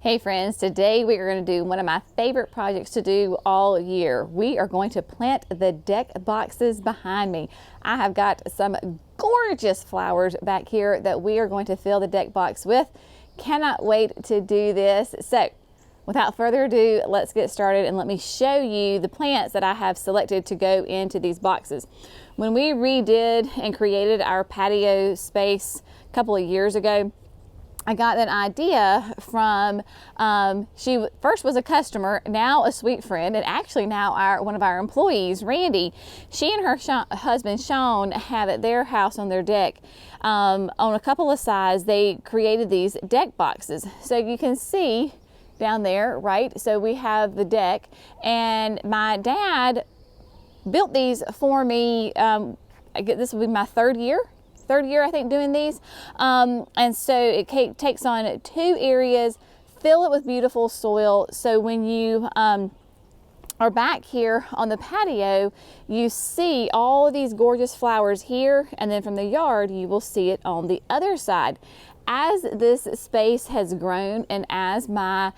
Hey friends, today we are going to do one of my favorite projects to do all year. We are going to plant the deck boxes behind me. I have got some gorgeous flowers back here that we are going to fill the deck box with. Cannot wait to do this. So without further ado, let's get started and let me show you the plants that I have selected to go into these boxes. When we redid and created our patio space a couple of years ago, I got that idea from, she first was a customer, now a sweet friend, and actually now one of our employees, Randy. She and her husband, Sean, have at their house on their deck, on a couple of sides, they created these deck boxes. So you can see down there, right? So we have the deck, and my dad built these for me. This will be my third year, I think, doing these. And so it takes on two areas, fill it with beautiful soil. So when you are back here on the patio, you see all these gorgeous flowers here, and then from the yard, you will see it on the other side. As this space has grown and as my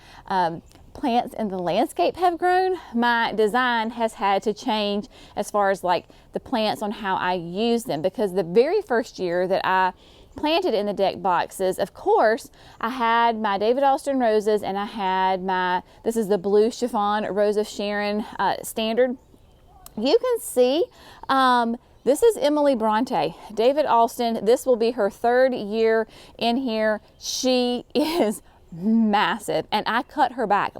plants in the landscape have grown, my design has had to change as far as like the plants on how I use them, because the very first year that I planted in the deck boxes, of course, I had my David Austin roses, and I had this is the blue chiffon Rose of Sharon standard. You can see this is Emily Bronte, David Austin. This will be her third year in here. She is massive, and I cut her back,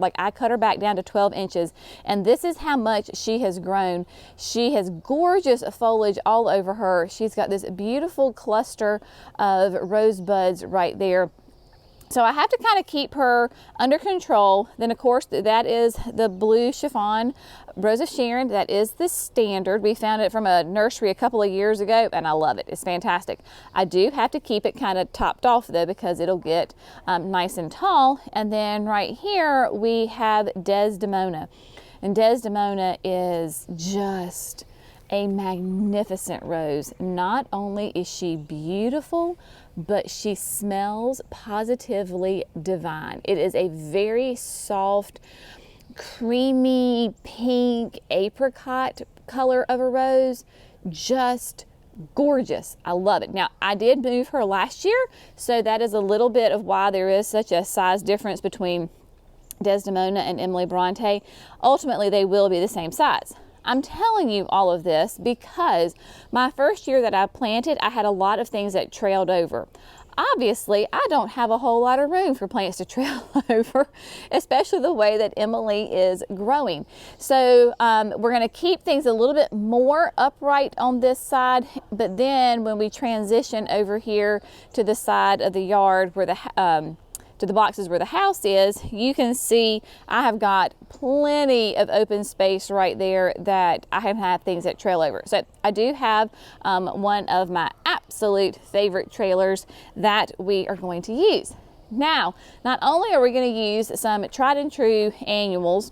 down to 12 inches, and this is how much she has grown. She has gorgeous foliage all over her. She's got this beautiful cluster of rosebuds right there. So I have to kind of keep her under control. Then of course that is the blue chiffon Rose of Sharon. That is the standard. We found it from a nursery a couple of years ago, and I love it. It's fantastic. I do have to keep it kind of topped off though, because it'll get nice and tall. And then right here we have Desdemona, and Desdemona is just a magnificent rose. Not only is she beautiful, but she smells positively divine. It is a very soft, creamy pink apricot color of a rose. Just gorgeous. I love it. Now, I did move her last year, so that is a little bit of why there is such a size difference between Desdemona and Emily Bronte. Ultimately, they will be the same size. I'm telling you all of this because my first year that I planted, I had a lot of things that trailed over. Obviously, I don't have a whole lot of room for plants to trail over, especially the way that Emily is growing. So we're going to keep things a little bit more upright on this side, but then when we transition over here to the side of the yard where to the boxes where the house is, you can see I have got plenty of open space right there that I have things that trail over. So I do have one of my absolute favorite trailers that we are going to use. Now, not only are we going to use some tried and true annuals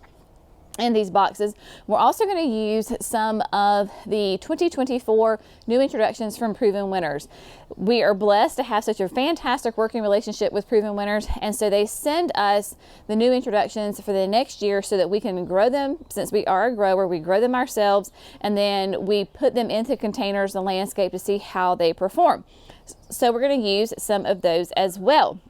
in these boxes, we're also going to use some of the 2024 new introductions from Proven Winners. We are blessed to have such a fantastic working relationship with Proven Winners, and so they send us the new introductions for the next year so that we can grow them. Since we are a grower, we grow them ourselves, and then we put them into containers, the landscape, to see how they perform. So we're going to use some of those as well.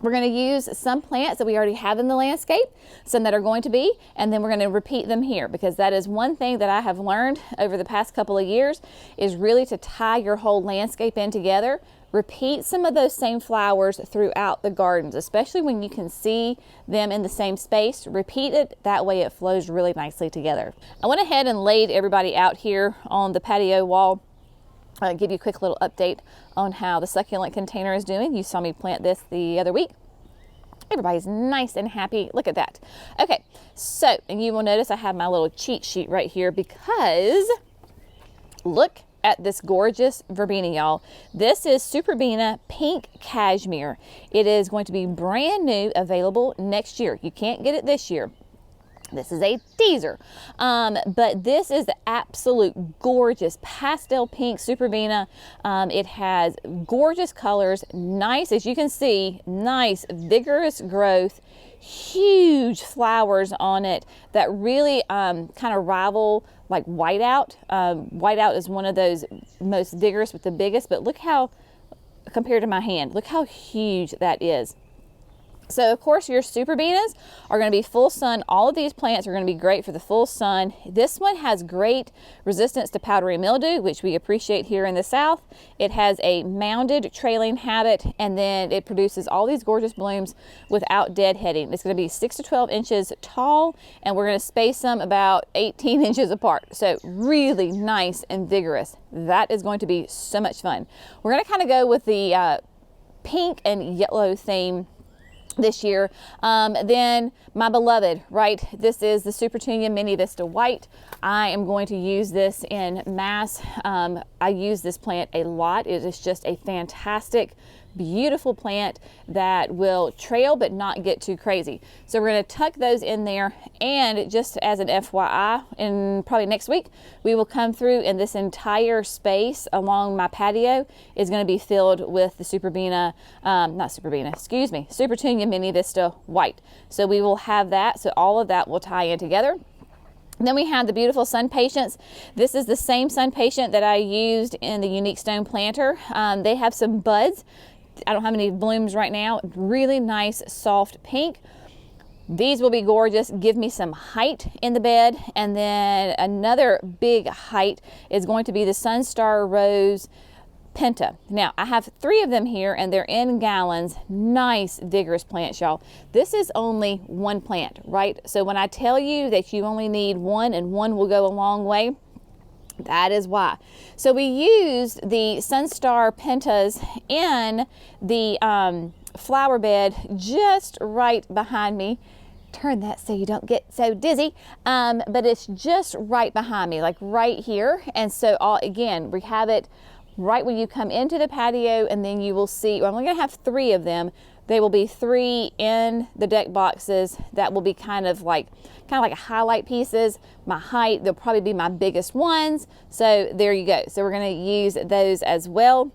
We're going to use some plants that we already have in the landscape, some that are going to be, and then we're going to repeat them here, because that is one thing that I have learned over the past couple of years, is really to tie your whole landscape in together. Repeat some of those same flowers throughout the gardens, especially when you can see them in the same space. Repeat it, that way it flows really nicely together. I went ahead and laid everybody out here on the patio wall. I'll give you a quick little update on how the succulent container is doing. You saw me plant this the other week. Everybody's nice and happy. Look at that. Okay, so, and you will notice I have my little cheat sheet right here, because look at this gorgeous verbena, y'all. This is Superbena Pink Cashmere. It is going to be brand new, available next year. You can't get it this year. This is a teaser, but this is the absolute gorgeous pastel pink Superbena. It has gorgeous colors, nice, as you can see, nice vigorous growth, huge flowers on it that really kind of rival like whiteout. Whiteout is one of those most vigorous with the biggest, but look how, compared to my hand, look how huge that is. So of course your super beanas are going to be full sun. All of these plants are going to be great for the full sun. This one has great resistance to powdery mildew, which we appreciate here in the South. It has a mounded trailing habit, and then it produces all these gorgeous blooms without deadheading. It's going to be 6 to 12 inches tall, and we're going to space them about 18 inches apart. So really nice and vigorous. That is going to be so much fun. We're going to kind of go with the pink and yellow theme this year. Then my beloved, right? This is the Supertunia Mini Vista White. I am going to use this in mass. I use this plant a lot. It is just a fantastic, beautiful plant that will trail but not get too crazy. So we're going to tuck those in there, and just as an FYI, in probably next week we will come through, and this entire space along my patio is going to be filled with the Supertunia Mini Vista White. So we will have that, so all of that will tie in together. Then we have the beautiful Sun Patience. This is the same Sun Patient that I used in the Unique Stone Planter. They have some buds. I don't have any blooms right now. Really nice soft pink. These will be gorgeous. Give me some height in the bed. And then another big height is going to be the Sunstar Rose Penta. Now I have 3 of them here, and they're in gallons. Nice vigorous plants, y'all. This is only one plant, right? So when I tell you that you only need one and one will go a long way, that is why. So we used the Sunstar Pentas in the flower bed just right behind me. Turn that so you don't get so dizzy. But it's just right behind me, like right here. And so again, we have it right when you come into the patio, and then you will see, well, I'm only gonna have 3 of them. They will be 3 in the deck boxes that will be kind of like highlight pieces. My height, they'll probably be my biggest ones. So there you go. So we're gonna use those as well.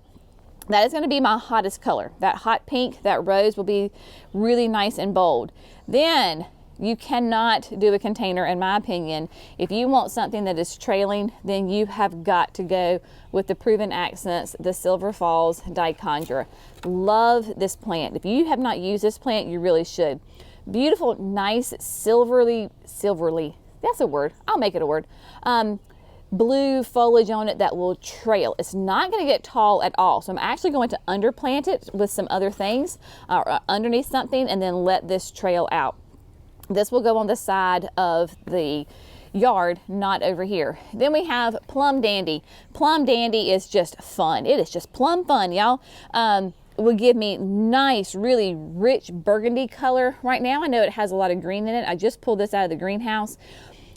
That is gonna be my hottest color. That hot pink, that rose will be really nice and bold. Then you cannot do a container, in my opinion. If you want something that is trailing, then you have got to go with the Proven Accents, the Silver Falls Dichondra. Love this plant. If you have not used this plant, you really should. Beautiful, nice, silverly, that's a word, I'll make it a word. Blue foliage on it that will trail. It's not going to get tall at all. So I'm actually going to underplant it with some other things underneath something, and then let this trail out. This will go on the side of the yard, not over here. Then we have Plum Dandy. Plum Dandy is just fun. It is just plum fun, y'all. Will give me nice, really rich burgundy color. Right now I know it has a lot of green in it. I just pulled this out of the greenhouse.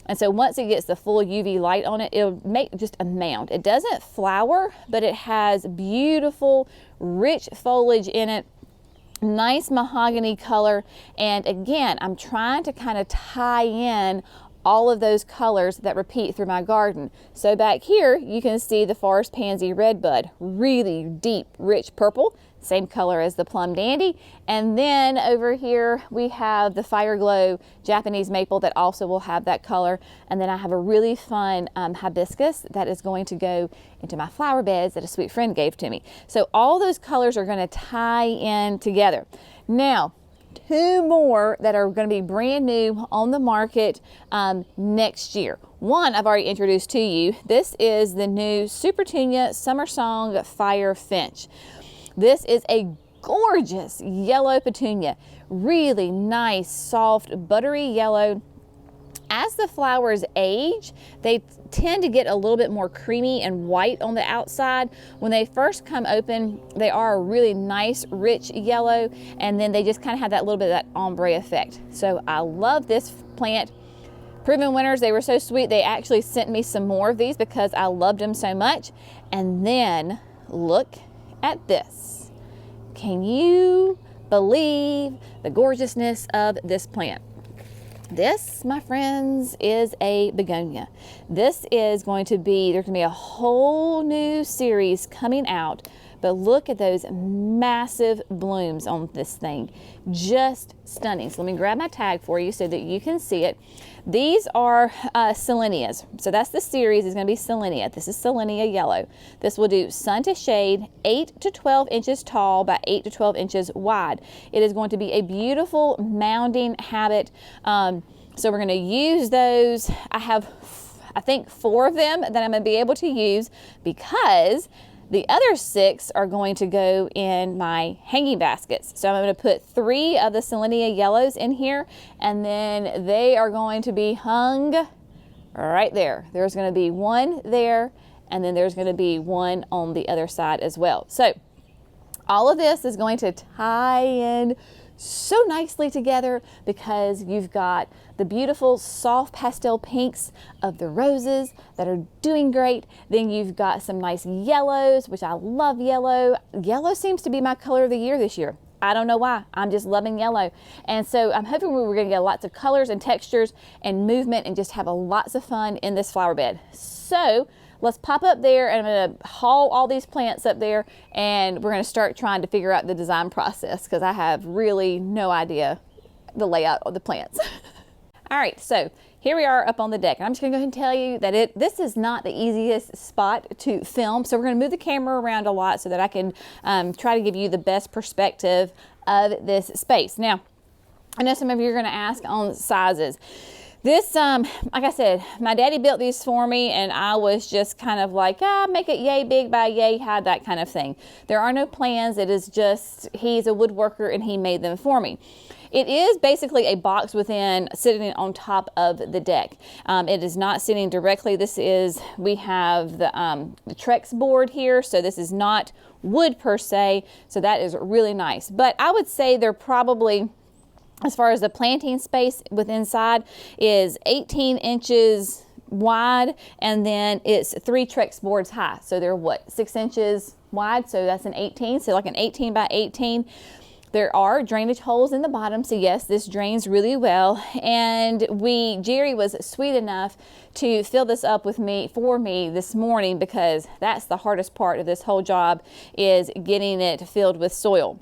And so once it gets the full UV light on it, it'll make just a mound. It doesn't flower, but it has beautiful, rich foliage in it. Nice mahogany color. And again, I'm trying to kind of tie in all of those colors that repeat through my garden. So back here, you can see the Forest Pansy Redbud, really deep, rich purple, same color as the Plum Dandy. And then over here, we have the Fire Glow Japanese Maple that also will have that color. And then I have a really fun hibiscus that is going to go into my flower beds that a sweet friend gave to me. So all those colors are going to tie in together. Now, 2 more that are going to be brand new on the market next year. One I've already introduced to you. This is the new Supertunia Summer Song Fire Finch. This is a gorgeous yellow petunia. Really nice, soft, buttery yellow. As the flowers age, they tend to get a little bit more creamy and white on the outside. When they first come open, they are a really nice, rich yellow, and then they just kind of have that little bit of that ombre effect. So I love this plant. Proven winners, they were so sweet. They actually sent me some more of these because I loved them so much. And then look at this. Can you believe the gorgeousness of this plant? This, my friends, is a begonia. This is going to be, there's going to be a whole new series coming out but look at those massive blooms on this thing. Just stunning. So let me grab my tag for you so that you can see it. These are Selenias. So that's the series, is going to be Selenia. This is Selenia yellow. This will do sun to shade, 8 to 12 inches tall by 8 to 12 inches wide. It is going to be a beautiful mounding habit. So we're going to use those. I have, I think, 4 of them that I'm going to be able to use, because the other 6 are going to go in my hanging baskets. So I'm going to put 3 of the Selenia yellows in here, and then they are going to be hung right there. There's going to be 1 there, and then there's going to be 1 on the other side as well. So all of this is going to tie in so nicely together, because you've got the beautiful soft pastel pinks of the roses that are doing great. Then you've got some nice yellows, which I love yellow. Yellow seems to be my color of the year this year. I don't know why. I'm just loving yellow. And so I'm hoping we're going to get lots of colors and textures and movement and just have lots of fun in this flower bed. So let's pop up there, and I'm going to haul all these plants up there, and we're going to start trying to figure out the design process, because I have really no idea the layout of the plants. All right, so here we are up on the deck. I'm just going to go ahead and tell you that this is not the easiest spot to film. So we're going to move the camera around a lot so that I can try to give you the best perspective of this space. Now, I know some of you are going to ask on sizes. This, like I said, my daddy built these for me, and I was just kind of like, make it yay big by yay high, that kind of thing. There are no plans. It is just, he's a woodworker and he made them for me. It is basically a box within, sitting on top of the deck. It is not sitting directly. This is, we have the Trex board here, so this is not wood per se, so that is really nice. But I would say they're probably, as far as the planting space with inside, is 18 inches wide, and then it's 3 Trex boards high. So they're what, 6 inches wide? So that's an 18, so like an 18 by 18. There are drainage holes in the bottom, so yes, this drains really well. And Jerry was sweet enough to fill this up with for me this morning, because that's the hardest part of this whole job, is getting it filled with soil.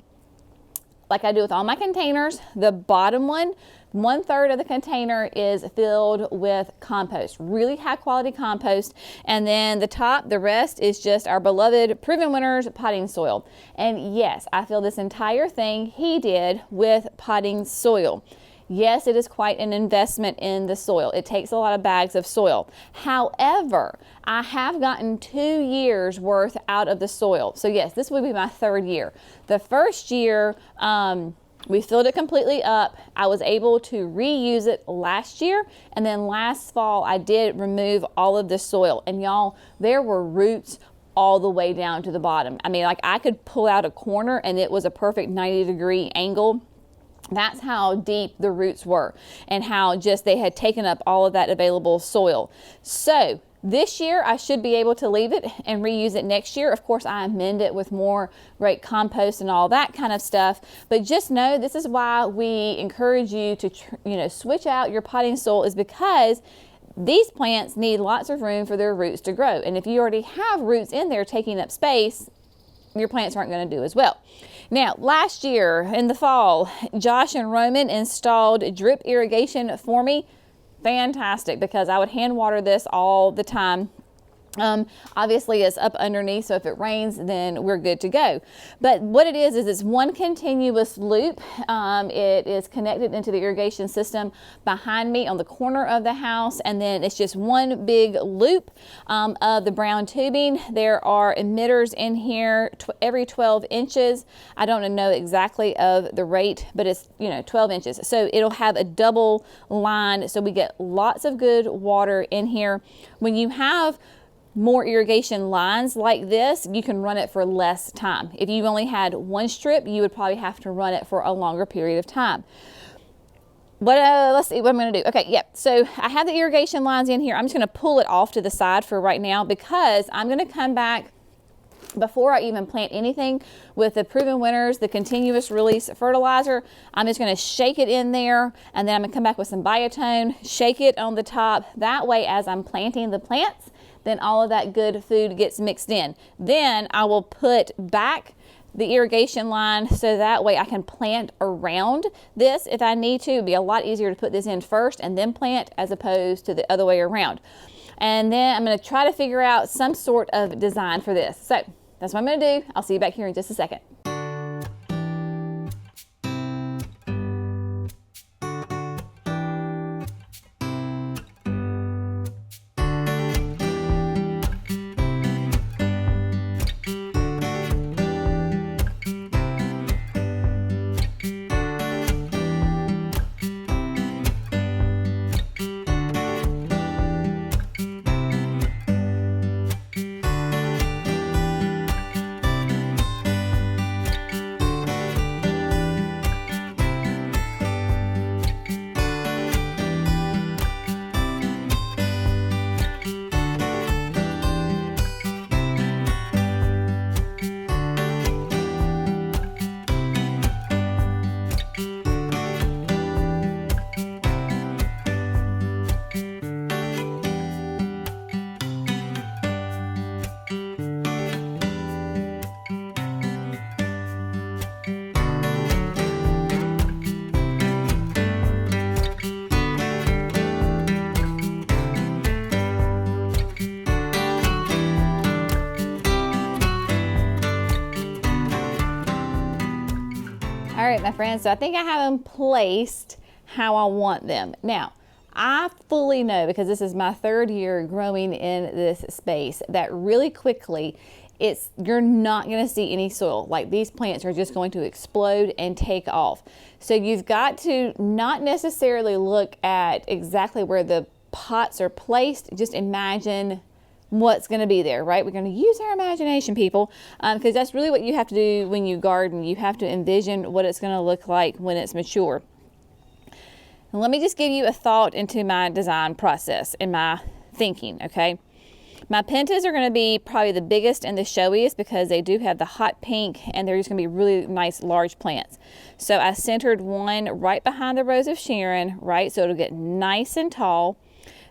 Like I do with all my containers, the bottom one, 1/3 of the container is filled with compost, really high quality compost. And then the top, the rest is just our beloved Proven Winners potting soil. And yes, I fill this entire thing, he did, with potting soil. Yes, it is quite an investment in the soil. It takes a lot of bags of soil. However, I have gotten 2 years worth out of the soil. So yes, this would be my 3rd year. The first year, we filled it completely up. I was able to reuse it last year, and then last fall I did remove all of the soil. And y'all, there were roots all the way down to the bottom. I mean, like, I could pull out a corner and it was a perfect 90-degree angle. That's how deep the roots were, and how just they had taken up all of that available soil. So this year I should be able to leave it and reuse it next year. Of course, I amend it with more great compost and all that kind of stuff. But just know, this is why we encourage you to switch out your potting soil, is because these plants need lots of room for their roots to grow. And if you already have roots in there taking up space, your plants aren't going to do as well. Now, last year in the fall, Josh and Roman installed drip irrigation for me. Fantastic, because I would hand water this all the time. Obviously it's up underneath, so if it rains, then we're good to go. But what it is it's one continuous loop. It is connected into the irrigation system behind me on the corner of the house, and then it's just one big loop of the brown tubing. There are emitters in here every 12 inches. I don't know exactly of the rate, but it's 12 inches. So it'll have a double line, so we get lots of good water in here. When you have more irrigation lines like this, you can run it for less time. If you only had one strip, you would probably have to run it for a longer period of time. But let's see what I'm going to do. Okay, yep. So I have the irrigation lines in here. I'm just going to pull it off to the side for right now, because I'm going to come back before I even plant anything with the Proven Winners, the continuous release fertilizer. I'm just going to shake it in there, and then I'm going to come back with some biotone, shake it on the top. That way, as I'm planting the plants, then all of that good food gets mixed in. Then I will put back the irrigation line so that way I can plant around this if I need to. It'd be a lot easier to put this in first and then plant as opposed to the other way around. And then I'm going to try to figure out some sort of design for this. So that's what I'm going to do. I'll see you back here in just a second. All right, my friends, so I think I have them placed how I want them. Now, I fully know, because this is my third year growing in this space, that really quickly you're not going to see any soil. Like, these plants are just going to explode and take off. So you've got to not necessarily look at exactly where the pots are placed. Just imagine what's going to be there, right? We're going to use our imagination, people, because that's really what you have to do when you garden. You have to envision what it's going to look like when it's mature. And let me just give you a thought into my design process and my thinking, okay? My pentas are going to be probably the biggest and the showiest because they do have the hot pink, and they're just going to be really nice large plants. So I centered one right behind the Rose of Sharon, right? So it'll get nice and tall.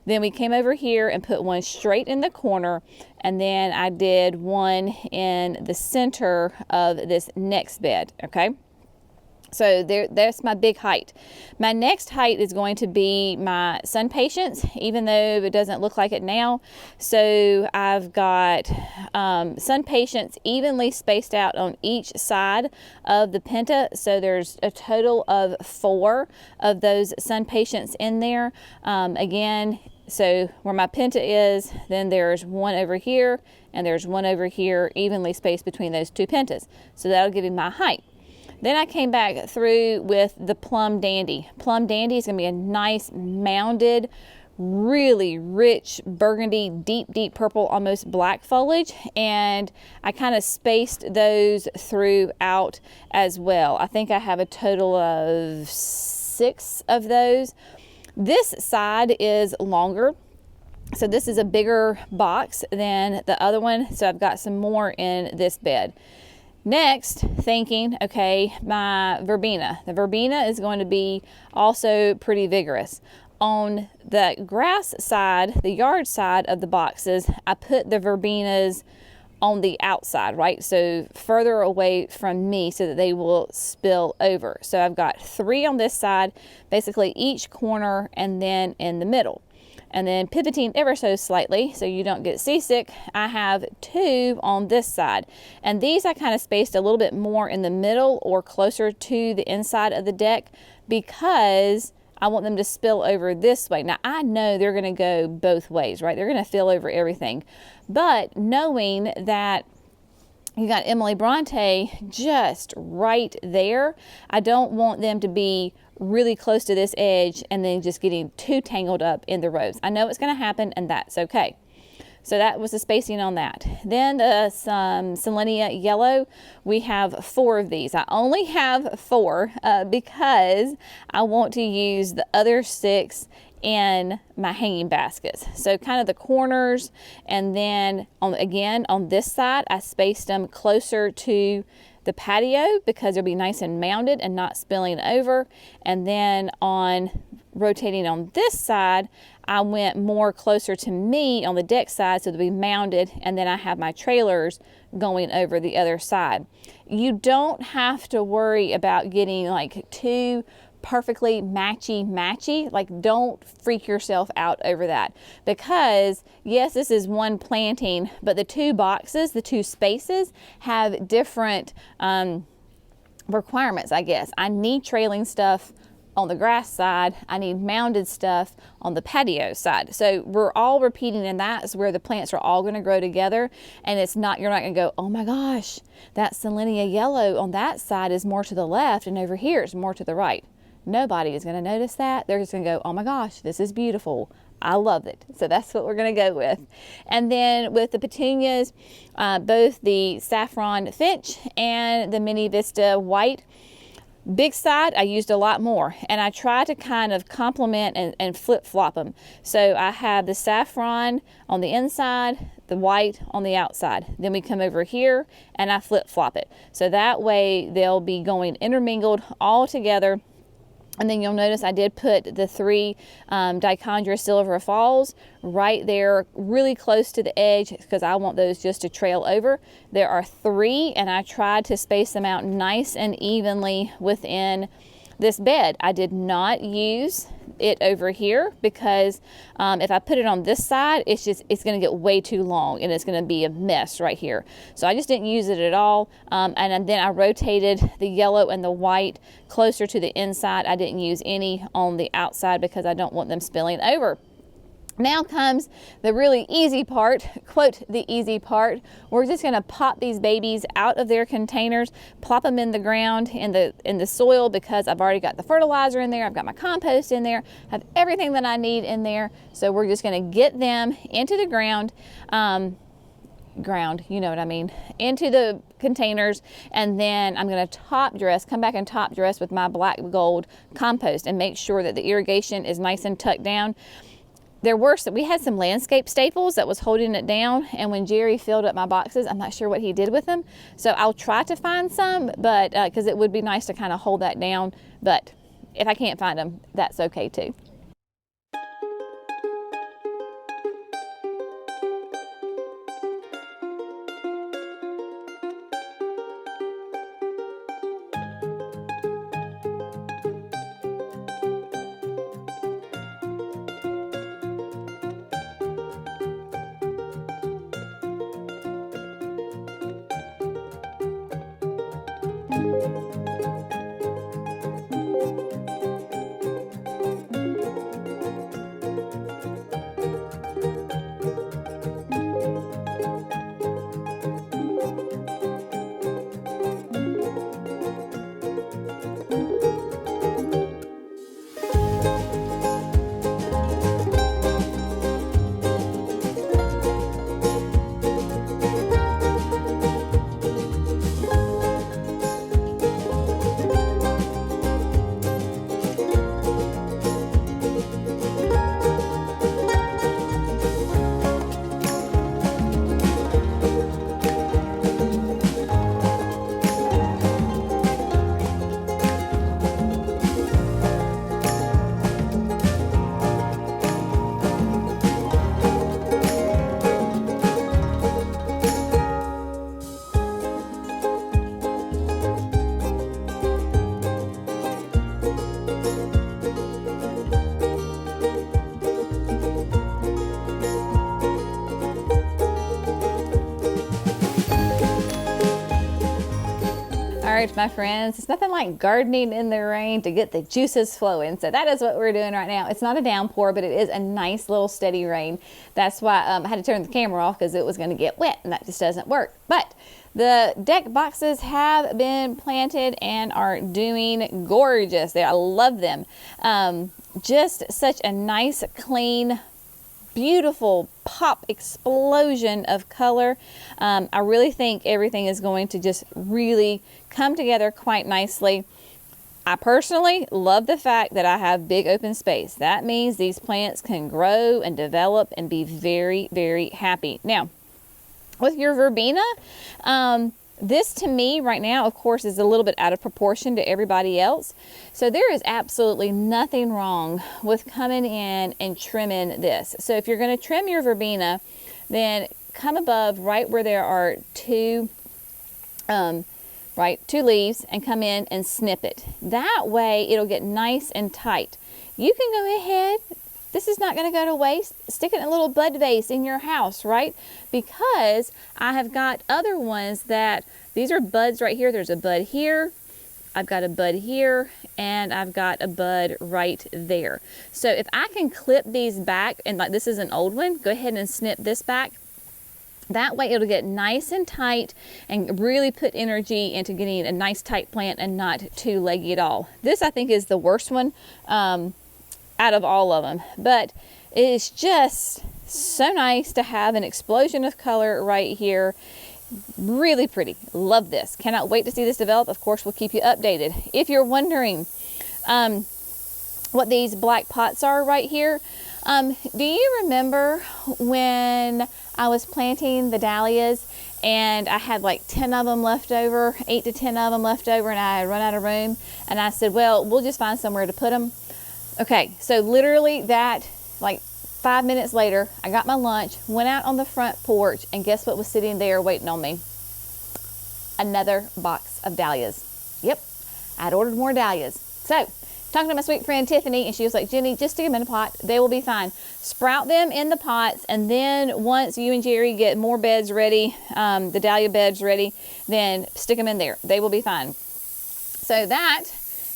Then we came over here and put one straight in the corner, and then I did one in the center of this next bed, okay? So that's my big height. My next height is going to be my sun patience, even though it doesn't look like it now. So I've got sun patience evenly spaced out on each side of the penta. So there's a total of 4 of those sun patience in there. Again, so where my penta is, then there's one over here, and there's one over here, evenly spaced between those 2 pentas. So that'll give you my height. Then I came back through with the Plum Dandy. Plum Dandy is going to be a nice mounded, really rich burgundy, deep purple, almost black foliage. And I kind of spaced those throughout as well. I think I have a total of 6 of those. This side is longer. So this is a bigger box than the other one. So I've got some more in this bed. Next, thinking, okay, my verbena. The verbena is going to be also pretty vigorous. On the grass side, the yard side of the boxes, I put the verbenas on the outside, right? So further away from me so that they will spill over. So I've got 3 on this side, basically each corner, and then in the middle. And then pivoting ever so slightly so you don't get seasick, I have 2 on this side. And these I kind of spaced a little bit more in the middle or closer to the inside of the deck because I want them to spill over this way. Now I know they're going to go both ways, right? They're going to fill over everything. But knowing that you got Emily Bronte just right there, I don't want them to be really close to this edge and then just getting too tangled up in the rows. I know it's going to happen, and that's okay. So that was the spacing on that. Then some Selenia Yellow, we have 4 of these. I only have 4 because I want to use the other 6 in my hanging baskets. So kind of the corners, and then again on this side I spaced them closer to the patio because they'll be nice and mounded and not spilling over. And then rotating on this side, I went more closer to me on the deck side so they'll be mounded, and then I have my trailers going over the other side. You don't have to worry about getting like too perfectly matchy. Like, don't freak yourself out over that, because yes, this is one planting, but the two boxes, the two spaces have different requirements, I guess. I need trailing stuff on the grass side. I need mounded stuff on the patio side. So we're all repeating, and that's where the plants are all going to grow together. And it's not, you're not going to go, oh my gosh, that Selenia yellow on that side is more to the left and over here it's more to the right. Nobody is going to notice that. They're just going to go, oh my gosh, this is beautiful. I love it. So that's what we're going to go with. And then with the petunias, both the saffron finch and the mini vista white, big side, I used a lot more, and I try to kind of complement and flip-flop them. So I have the saffron on the inside, the white on the outside. Then we come over here and I flip-flop it. So that way they'll be going intermingled all together. And then you'll notice I did put the 3 Dichondra Silver Falls right there really close to the edge, because I want those just to trail over. There are 3, and I tried to space them out nice and evenly within this bed. I did not use it over here because if I put it on this side, it's going to get way too long and it's going to be a mess right here. So I just didn't use it at all. And then I rotated the yellow and the white closer to the inside. I didn't use any on the outside because I don't want them spilling over. Now comes the really easy part, quote, the easy part. We're just going to pop these babies out of their containers, plop them in the ground, in the soil, because I've already got the fertilizer in there, I've got my compost in there, I have everything that I need in there. So we're just going to get them into the ground, you know what I mean, into the containers, and then I'm going to come back and top dress with my black gold compost and make sure that the irrigation is nice and tucked down. We had some landscape staples that was holding it down, and when Jerry filled up my boxes, I'm not sure what he did with them. So I'll try to find some, but because it would be nice to kind of hold that down. But if I can't find them, that's okay too. All right, my friends, it's nothing like gardening in the rain to get the juices flowing. So that is what we're doing right now. It's not a downpour, but it is a nice little steady rain. That's why I had to turn the camera off, because it was going to get wet, and that just doesn't work. But the deck boxes have been planted and are doing gorgeous. I love them. Just such a nice, clean, beautiful pop explosion of color. I really think everything is going to just really come together quite nicely. I personally love the fact that I have big open space. That means these plants can grow and develop and be very, very happy. Now, with your verbena, This to me right now, of course, is a little bit out of proportion to everybody else. So there is absolutely nothing wrong with coming in and trimming this. So if you're going to trim your verbena, then come above right where there are two leaves and come in and snip it. That way it'll get nice and tight. You can go ahead, this is not going to go to waste, stick it in a little bud vase in your house, right? Because I have got other ones that, these are buds right here. There's a bud here, I've got a bud here, and I've got a bud right there. So if I can clip these back, and like this is an old one, go ahead and snip this back. That way it'll get nice and tight and really put energy into getting a nice tight plant and not too leggy at all. This I think is the worst one out of all of them, but it's just so nice to have an explosion of color right here. Really pretty. Love this. Cannot wait to see this develop. Of course, we'll keep you updated. If you're wondering what these black pots are right here, do you remember when I was planting the dahlias and I had like 10 of them left over, 8 to 10 of them left over, and I had run out of room, and I said, well, we'll just find somewhere to put them. Okay, so literally that, like 5 minutes later, I got my lunch, went out on the front porch, and guess what was sitting there waiting on me? Another box of dahlias. Yep, I had ordered more dahlias. So, talking to my sweet friend Tiffany, and she was like, Jenny, just stick them in a pot. They will be fine. Sprout them in the pots, and then once you and Jerry get more beds ready, the dahlia beds ready, then stick them in there. They will be fine. So that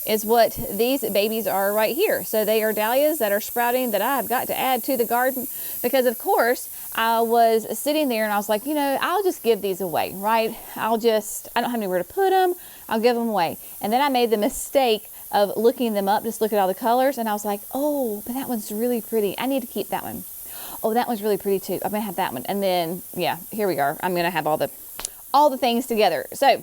is what these babies are right here. So they are dahlias that are sprouting that I've got to add to the garden, because of course I was sitting there and I was like, you know, I'll just give these away, right? I don't have anywhere to put them. I'll give them away. And then I made the mistake of looking them up, just look at all the colors, and I was like, oh, but that one's really pretty. I need to keep that one. Oh, that one's really pretty too. I'm gonna have that one. And then, yeah, here we are. I'm gonna have all the things together. So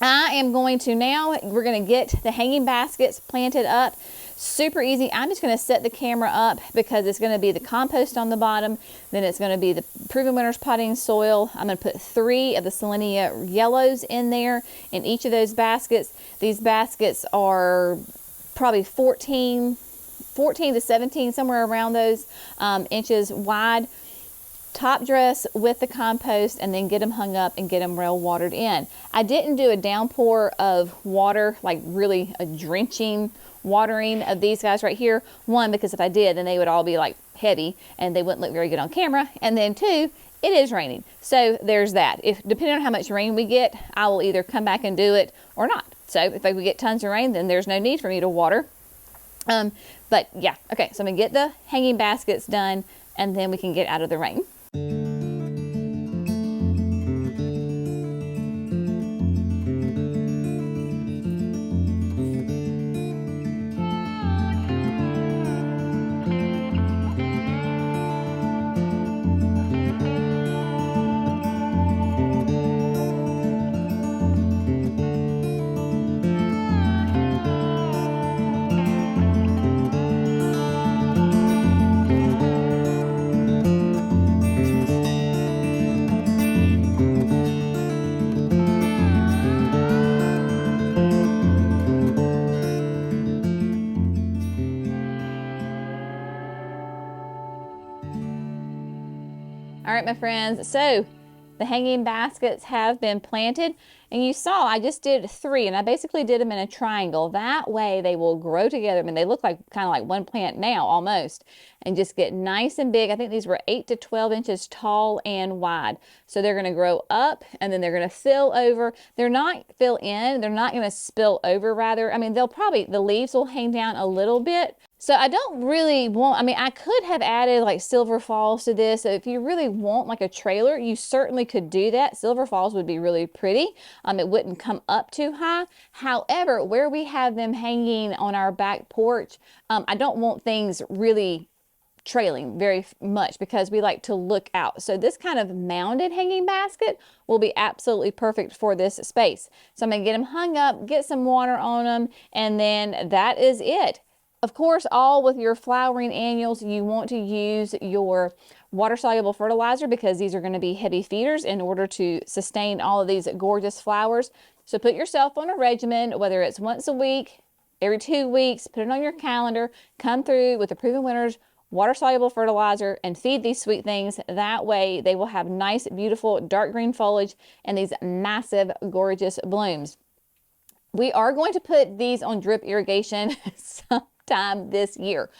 I am going to now, we're going to get the hanging baskets planted up. Super easy. I'm just going to set the camera up because it's going to be the compost on the bottom. Then it's going to be the Proven Winners potting soil. I'm going to put 3 of the Selenia yellows in there in each of those baskets. These baskets are probably 14 to 17, somewhere around those inches wide. Top dress with the compost, and then get them hung up and get them well watered in. I didn't do a downpour of water, like really a drenching watering of these guys right here. One, because if I did, then they would all be like heavy and they wouldn't look very good on camera. And then 2, it is raining. So there's that. If depending on how much rain we get, I will either come back and do it or not. So if we get tons of rain, then there's no need for me to water. But yeah, okay, so I'm gonna get the hanging baskets done and then we can get out of the rain. All right, my friends, so the hanging baskets have been planted, and you saw I just did 3, and I basically did them in a triangle. That way they will grow together. I mean, they look like kind of like one plant now almost, and just get nice and big. I think these were 8 to 12 inches tall and wide. So they're going to grow up, and then they're going to fill over. They're not fill in, they're not going to spill over, rather. I mean, the leaves will hang down a little bit. So I don't really want, I mean, I could have added like Silver Falls to this. So if you really want like a trailer, you certainly could do that. Silver Falls would be really pretty. It wouldn't come up too high. However, where we have them hanging on our back porch, I don't want things really trailing very much because we like to look out. So this kind of mounded hanging basket will be absolutely perfect for this space. So I'm gonna get them hung up, get some water on them, and then that is it. Of course, all with your flowering annuals, you want to use your water-soluble fertilizer because these are going to be heavy feeders in order to sustain all of these gorgeous flowers. So put yourself on a regimen, whether it's once a week, every 2 weeks, put it on your calendar, come through with the Proven Winners water-soluble fertilizer and feed these sweet things. That way they will have nice, beautiful, dark green foliage and these massive, gorgeous blooms. We are going to put these on drip irrigation sometime this year.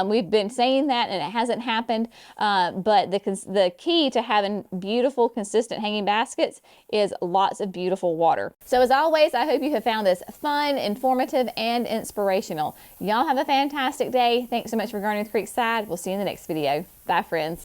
We've been saying that and it hasn't happened, but the key to having beautiful, consistent hanging baskets is lots of beautiful water. So as always, I hope you have found this fun, informative, and inspirational. Y'all have a fantastic day. Thanks so much for gardening with Creekside. We'll see you in the next video. Bye, friends.